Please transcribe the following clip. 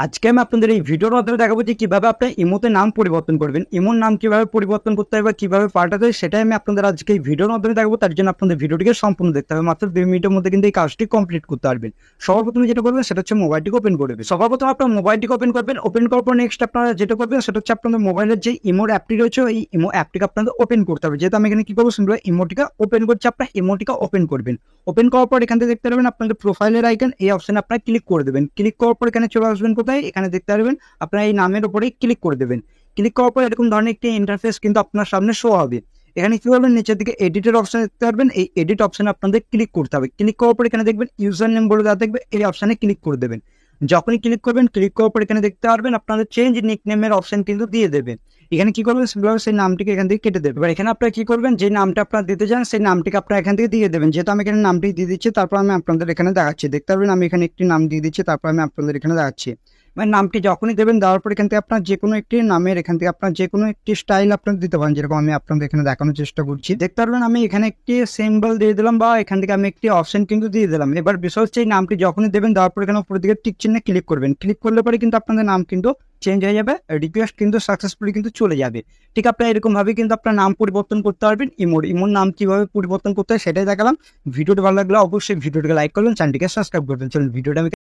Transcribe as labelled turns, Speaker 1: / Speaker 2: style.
Speaker 1: আজকে আমি আপনাদের এই ভিডিওর মাধ্যমে দেখাবো যে কিভাবে আপনি ইমোতে নাম পরিবর্তন করবেন, ইমোর নাম কিভাবে পরিবর্তন করতে হবে বা কিভাবে পাল্টাতে হয় সেটাই আমি আপনাদের আজকে এই ভিডিওর মাধ্যমে দেখাবো। তার জন্য আপনাদের ভিডিওটিকে সম্পূর্ণ দেখতে হবে, মাত্র 2 মিনিটের মধ্যে কিন্তু এই কাজটি কমপ্লিট করতে পারবেন। সবার প্রথমে যেটা করবেন সেটা হচ্ছে মোবাইলটিকে ওপেন করবেন। সবার প্রথমে আপনার মোবাইলটিকে ওপেন করবেন। ওপেন করার পর নেক্সট আপনারা যেটা করবেন সেটা হচ্ছে আপনাদের মোবাইলের যে ইমোর অ্যাপটি রয়েছে এই ইমো অ্যাপটিকে আপনাদের ওপেন করতে হবে। যেহেতু আমি এখানে কি করবো সিম্পলি ইমোটিকে ওপেন করছি, আপনার ইমোটিকে ওপেন করবেন। ওপেন করার পর এখান থেকে দেখতে পারবেন আপনাদের প্রোফাইলের আইকন, এই অপশনে আপনারা ক্লিক করে দেবেন। ক্লিক করার পর এখানে চলে আসবেন কোথায়, এখানে দেখতে পারবেন আপনারা এই নামের উপরে ক্লিক করে দেবেন। ক্লিক করার পর এরকম ধরনের একটি ইন্টারফেস কিন্তু আপনার সামনে শো হবে। এখানে কি করবেন, নিচের দিকে এডিটের অপশন দেখতে পারবেন, এই এডিট অপশনে আপনাদের ক্লিক করতে হবে। ক্লিক করার পর এখানে দেখবেন ইউজার নেম বলে দেওয়া দেখবে, এই অপশনে ক্লিক করে দেবেন। যখনই ক্লিক করবেন, ক্লিক করার পর এখানে দেখতে পারবেন আপনাদের চেঞ্জ নিক নেমের অপশন কিন্তু দিয়ে দেবেন। এখানে কি করবেন, সেই নামটিকে এখান থেকে কেটে দেবেন। এবার এখানে আপনারা কি করবেন, যে নামটা আপনারা দিতে চান সেই নামটিকে আপনারা এখান থেকে দিয়ে দেবেন। যেহেতু আমি এখানে নামটি দিয়ে দিচ্ছি, তারপর আমি আপনাদের এখানে দেখাচ্ছি। দেখতে পারবেন আমি এখানে একটি নাম দিয়ে দিচ্ছি, তারপর আমি আপনাদের এখানে দেখাচ্ছি। মানে নামটি যখনই দেবেন, দেওয়ার পর এখান থেকে আপনার যে কোনো একটি নামের এখান থেকে আপনার যে কোনো একটি স্টাইল আপনার দিতে পারেন, যেরকম আমি আপনাদের এখানে দেখানোর চেষ্টা করছি। দেখতে পারবেন আমি এখানে একটি সিম্বল দিয়ে দিলাম বা এখান থেকে আমি একটি অপশন কিন্তু দিয়ে দিলাম। এবার বিষয় হচ্ছে এই নামটি যখনই দেবেন, দেওয়ার পর এখানে উপরের দিকে টিক চিহ্নে ক্লিক করবেন। ক্লিক করলে পরে কিন্তু আপনাদের নাম কিন্তু চেঞ্জ হয়ে যাবে, রিকোয়েস্ট কিন্তু সাকসেসফুলি কিন্তু চলে যাবে। ঠিক আপনার এরকম ভাবে কিন্তু আপনার নাম পরিবর্তন করতে পারবেন। ইমোর নাম কিভাবে পরিবর্তন করতে হয় সেটাই দেখালাম। ভিডিওটি ভালো লাগলে অবশ্যই ভিডিওটিকে লাইক করবেন, চ্যানেলটিকে সাবস্ক্রাইব করবেন। চলুন ভিডিওটা আমি